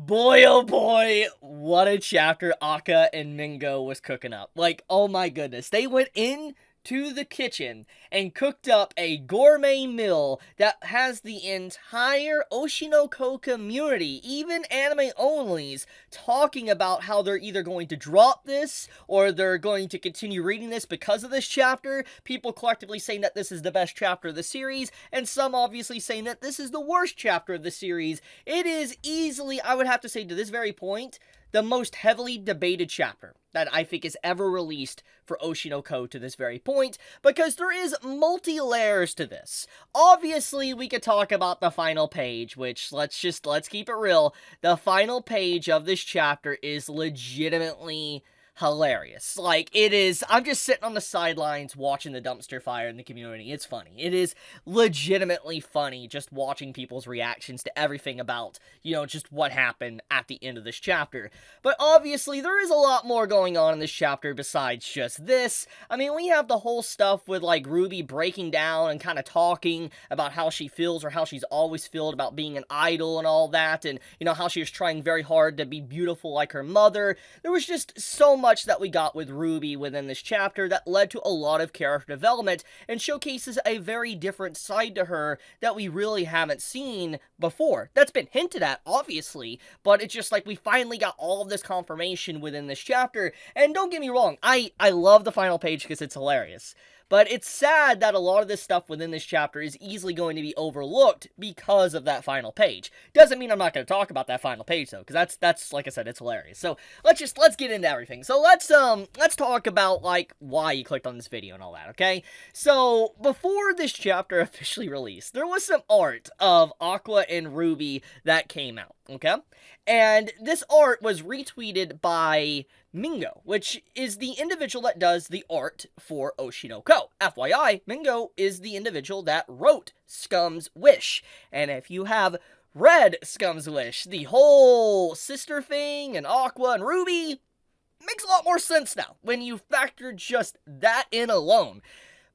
Boy, oh boy, what a chapter Aka and Mengo was cooking up. Like, oh my goodness. They went in to the kitchen and cooked up a gourmet meal that has the entire Oshinoko community, even anime onlys, talking about how they're either going to drop this or they're going to continue reading this because of this chapter. People collectively saying that this is the best chapter of the series, and some obviously saying that this is the worst chapter of the series. It is easily, I would have to say to this very point, the most heavily debated chapter that I think is ever released for Oshinoko to this very point, because there is multi-layers to this. Obviously, we could talk about the final page, which, let's keep it real. The final page of this chapter is legitimately hilarious. Like, it is, I'm just sitting on the sidelines watching the dumpster fire in the community. It's funny. It is legitimately funny just watching people's reactions to everything about, just what happened at the end of this chapter. But obviously, there is a lot more going on in this chapter besides just this. I mean, we have the whole stuff with, like, Ruby breaking down and kind of talking about how she feels, or how she's always felt about being an idol and all that, and, how she was trying very hard to be beautiful like her mother. There was just so much that we got with Ruby within this chapter that led to a lot of character development and showcases a very different side to her that we really haven't seen before. That's been hinted at, obviously, but it's just like we finally got all of this confirmation within this chapter. And don't get me wrong, I love the final page because it's hilarious. But it's sad that a lot of this stuff within this chapter is easily going to be overlooked because of that final page. Doesn't mean I'm not going to talk about that final page, though, because that's like I said, it's hilarious. So let's get into everything. So let's talk about, like, why you clicked on this video and all that, okay? So before this chapter officially released, there was some art of Aqua and Ruby that came out, okay? And this art was retweeted by Mengo, which is the individual that does the art for Oshinoko. FYI, Mengo is the individual that wrote Scum's Wish. And if you have read Scum's Wish, the whole sister thing and Aqua and Ruby makes a lot more sense now when you factor just that in alone.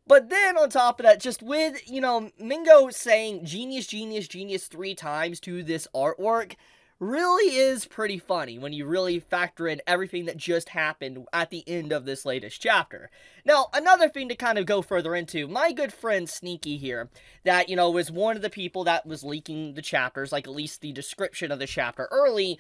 But then on top of that, just with, Mengo saying genius, genius, genius 3 times to this artwork, really is pretty funny when you really factor in everything that just happened at the end of this latest chapter. Now, another thing to kind of go further into, my good friend Sneaky here, that, was one of the people that was leaking the chapters, like at least the description of the chapter early,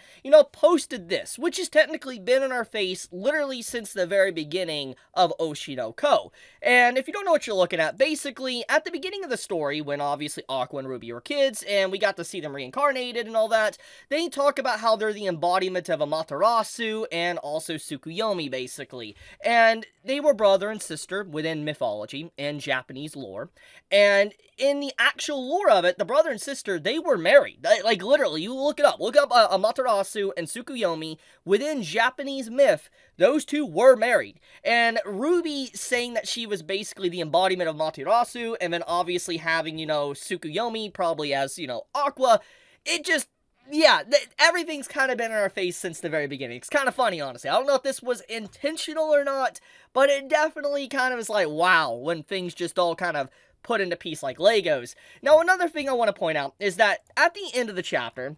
posted this, which has technically been in our face literally since the very beginning of Oshinoko. And if you don't know what you're looking at, basically, at the beginning of the story, when obviously Aqua and Ruby were kids, and we got to see them reincarnated and all that, they talk about how they're the embodiment of Amaterasu and also Tsukuyomi, basically. And they were brother and sister within mythology and Japanese lore. And in the actual lore of it, the brother and sister, they were married. Like, literally, you look it up. Look up Amaterasu and Tsukuyomi. Within Japanese myth, those two were married. And Ruby saying that she was basically the embodiment of Amaterasu, and then obviously having, Tsukuyomi probably as, Aqua, it just, yeah, everything's kind of been in our face since the very beginning. It's kind of funny, honestly. I don't know if this was intentional or not, but it definitely kind of is like, wow, when things just all kind of put into piece like Legos. Now, another thing I want to point out is that at the end of the chapter,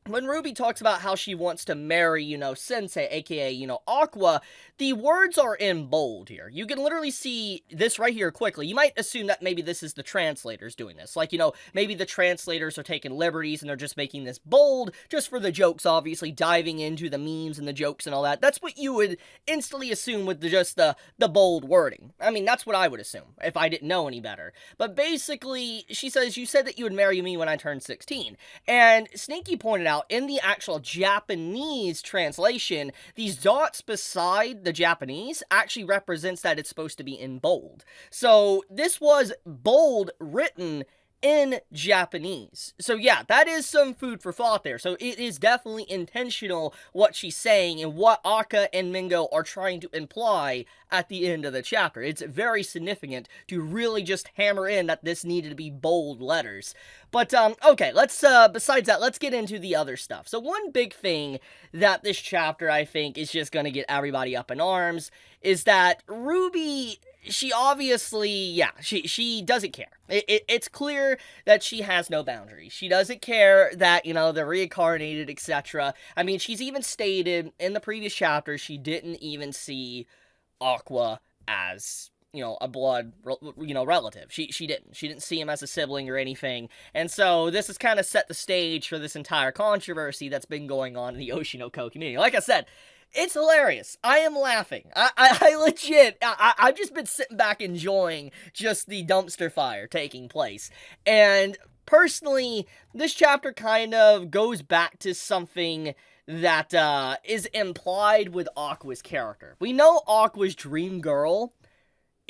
when Ruby talks about how she wants to marry, Sensei, aka, Aqua, the words are in bold here. You can literally see this right here quickly. You might assume that maybe this is the translators doing this. Like, maybe the translators are taking liberties and they're just making this bold, just for the jokes, obviously, diving into the memes and the jokes and all that. That's what you would instantly assume with just the bold wording. I mean, that's what I would assume, if I didn't know any better. But basically, she says, you said that you would marry me when I turned 16. And Sneaky pointed out, in the actual Japanese translation, these dots beside the Japanese actually represents that it's supposed to be in bold. So this was bold written in Japanese. So yeah, that is some food for thought there. So it is definitely intentional what she's saying and what Aka and Mengo are trying to imply at the end of the chapter. It's very significant to really just hammer in that this needed to be bold letters. But, okay, besides that, let's get into the other stuff. So one big thing that this chapter, I think, is just gonna get everybody up in arms is that Ruby she obviously, yeah, she doesn't care. It's clear that she has no boundaries. She doesn't care that, they're reincarnated, etc. I mean, she's even stated in the previous chapter she didn't even see Aqua as, a blood, relative. She didn't see him as a sibling or anything. And so this has kind of set the stage for this entire controversy that's been going on in the Oshinoko community. Like I said, it's hilarious. I am laughing. I legit, I've just been sitting back enjoying just the dumpster fire taking place. And personally, this chapter kind of goes back to something that is implied with Aqua's character. We know Aqua's dream girl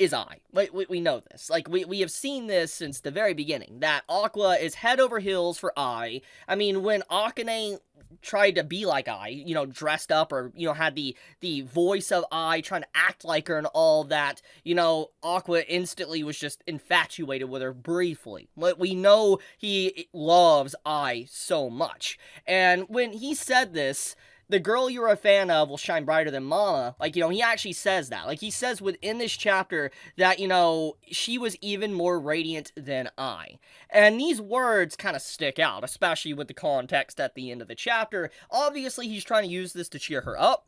is I. We know this. Like, we have seen this since the very beginning, that Aqua is head over heels for I. I mean, when Akane tried to be like I, dressed up or, had the voice of I, trying to act like her and all that, Aqua instantly was just infatuated with her briefly. We know he loves I so much. And when he said this, the girl you're a fan of will shine brighter than Mama. Like, he actually says that. Like, he says within this chapter that, she was even more radiant than I. And these words kind of stick out, especially with the context at the end of the chapter. Obviously, he's trying to use this to cheer her up.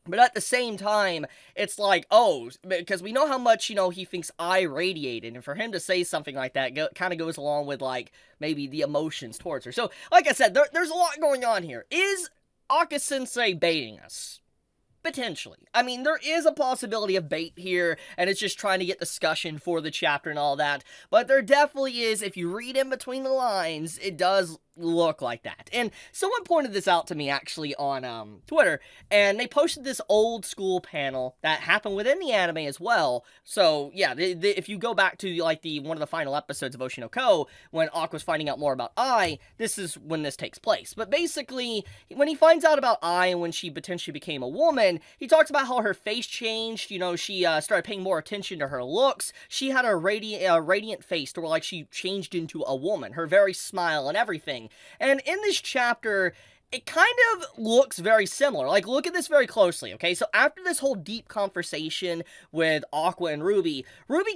But at the same time, it's like, oh, because we know how much, he thinks I radiated. And for him to say something like that kind of goes along with, like, maybe the emotions towards her. So, like I said, there's a lot going on here. Is Aka-sensei baiting us? Potentially. I mean, there is a possibility of bait here, and it's just trying to get discussion for the chapter and all that. But there definitely is, if you read in between the lines, it does look like that. And someone pointed this out to me, actually, on Twitter, and they posted this old school panel that happened within the anime as well. So, yeah, if you go back to, like, one of the final episodes of Oshinoko, when Aqua's finding out more about I, this is when this takes place. But basically, when he finds out about I and when she potentially became a woman, he talks about how her face changed. She started paying more attention to her looks. She had a radiant face to where, like, she changed into a woman. Her very smile and everything. And in this chapter, it kind of looks very similar. Like, look at this very closely, okay? So after this whole deep conversation with Aqua and Ruby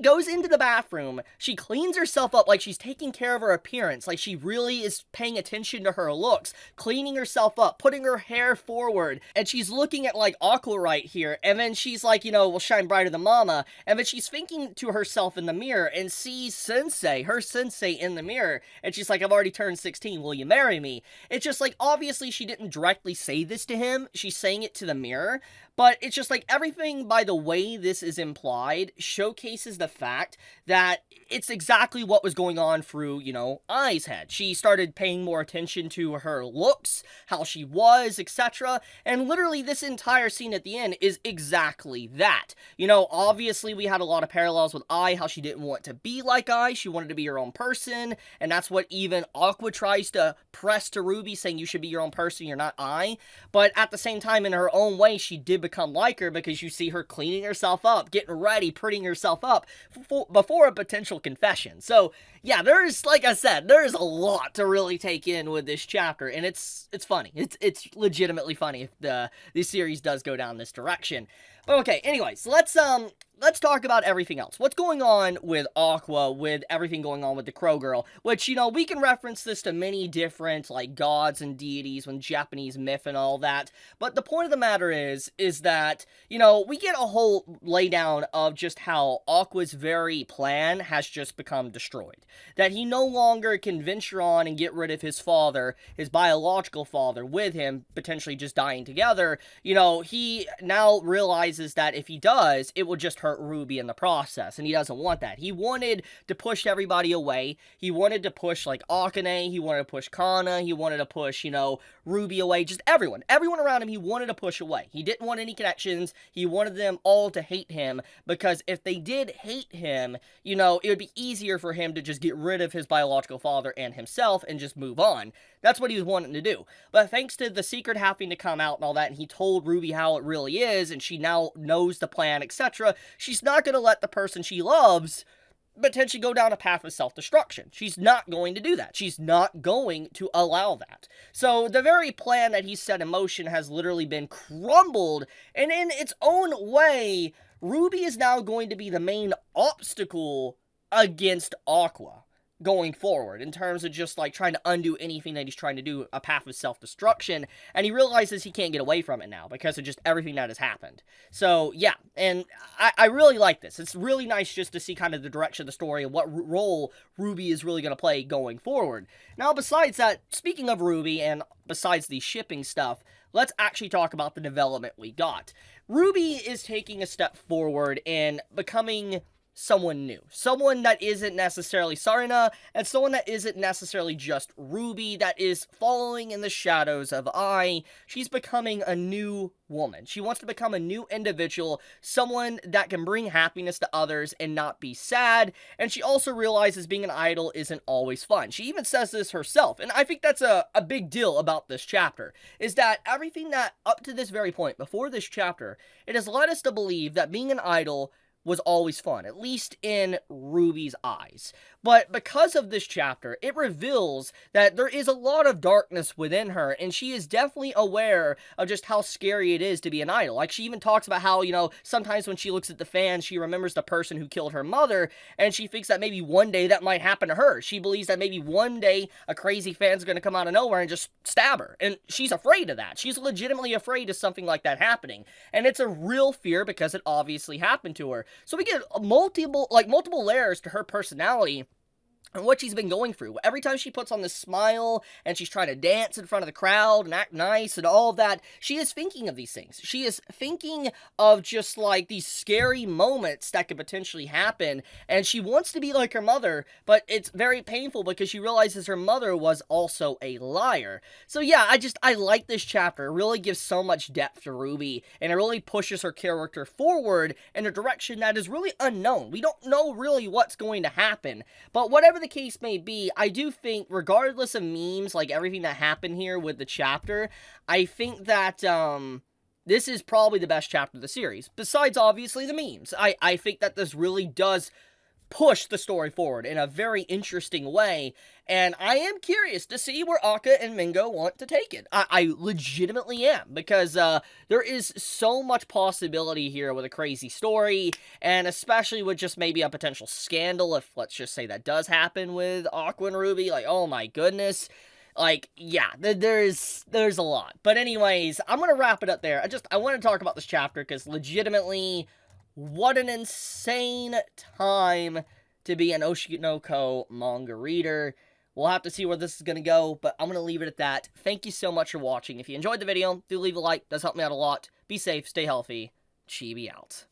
goes into the bathroom. She cleans herself up like she's taking care of her appearance. Like, she really is paying attention to her looks, cleaning herself up, putting her hair forward. And she's looking at, like, Aqua right here. And then she's like, will shine brighter than Mama. And then she's thinking to herself in the mirror and sees her sensei in the mirror. And she's like, I've already turned 16. Will you marry me? It's just like, obviously, she didn't directly say this to him. She's saying it to the mirror. But it's just like everything, by the way this is implied, showcases the fact that it's exactly what was going on through, Ai's head. She started paying more attention to her looks, how she was, etc. And literally this entire scene at the end is exactly that. Obviously we had a lot of parallels with Ai, how she didn't want to be like Ai. She wanted to be her own person. And that's what even Aqua tries to press to Ruby, saying you should be your own person, you're not Ai. But at the same time, in her own way, she did become like her, because you see her cleaning herself up, getting ready, prettying herself up before a potential confession. So yeah, like I said, there's a lot to really take in with this chapter, and it's funny. It's legitimately funny if the series does go down this direction. But okay, anyways, let's talk about everything else. What's going on with Aqua, with everything going on with the Crow Girl, which, we can reference this to many different, like, gods and deities with Japanese myth and all that. But the point of the matter is that, we get a whole laydown of just how Aqua's very plan has just become destroyed. That he no longer can venture on and get rid of his father, his biological father, with him, potentially just dying together. He now realizes that if he does, it will just hurt Ruby in the process, and he doesn't want that. He wanted to push everybody away. He wanted to push, like, Akane, he wanted to push Kana, he wanted to push, Ruby away, just everyone around him he wanted to push away. He didn't want any connections. He wanted them all to hate him, because if they did hate him, it would be easier for him to just get rid of his biological father and himself and just move on. That's what he was wanting to do. But thanks to the secret having to come out and all that, and he told Ruby how it really is, and she now knows the plan, etc., she's not going to let the person she loves potentially go down a path of self-destruction. She's not going to do that. She's not going to allow that. So the very plan that he set in motion has literally been crumbled, and in its own way, Ruby is now going to be the main obstacle against Aqua going forward, in terms of just like trying to undo anything that he's trying to do, a path of self-destruction, and he realizes he can't get away from it now because of just everything that has happened. So yeah, and I really like this. It's really nice just to see kind of the direction of the story and what role Ruby is really going to play going forward. Now, besides that, speaking of Ruby and besides the shipping stuff, let's actually talk about the development we got. Ruby is taking a step forward in becoming someone new. Someone that isn't necessarily Sarina, and someone that isn't necessarily just Ruby, that is following in the shadows of I. She's becoming a new woman. She wants to become a new individual, someone that can bring happiness to others and not be sad, and she also realizes being an idol isn't always fun. She even says this herself, and I think that's a big deal about this chapter, is that everything that, up to this very point, before this chapter, it has led us to believe that being an idol was always fun, at least in Ruby's eyes. But because of this chapter, it reveals that there is a lot of darkness within her, and she is definitely aware of just how scary it is to be an idol. Like, she even talks about how, you know, sometimes when she looks at the fans, she remembers the person who killed her mother, and she thinks that maybe one day that might happen to her. She believes that maybe one day a crazy fan's gonna come out of nowhere and just stab her, and she's afraid of that. She's legitimately afraid of something like that happening, and it's a real fear because it obviously happened to her. So we get multiple layers to her personality and what she's been going through. Every time she puts on this smile and she's trying to dance in front of the crowd and act nice and all of that, she is thinking of these things. She is thinking of just like these scary moments that could potentially happen, and she wants to be like her mother, but it's very painful because she realizes her mother was also a liar. So yeah, I like this chapter. It really gives so much depth to Ruby, and it really pushes her character forward in a direction that is really unknown. We don't know really what's going to happen, but whatever the case may be, I do think, regardless of memes, like everything that happened here with the chapter, I think that, this is probably the best chapter of the series, besides obviously the memes. I think that this really does push the story forward in a very interesting way, and I am curious to see where Aka and Mengo want to take it. I legitimately am, because there is so much possibility here with a crazy story, and especially with just maybe a potential scandal, if let's just say that does happen with Aqua and Ruby. Like, oh my goodness. Like, yeah, there's a lot. But anyways, I'm gonna wrap it up there. I want to talk about this chapter, because legitimately, what an insane time to be an Oshinoko manga reader. We'll have to see where this is going to go, but I'm going to leave it at that. Thank you so much for watching. If you enjoyed the video, do leave a like. It does help me out a lot. Be safe, stay healthy. Chibi out.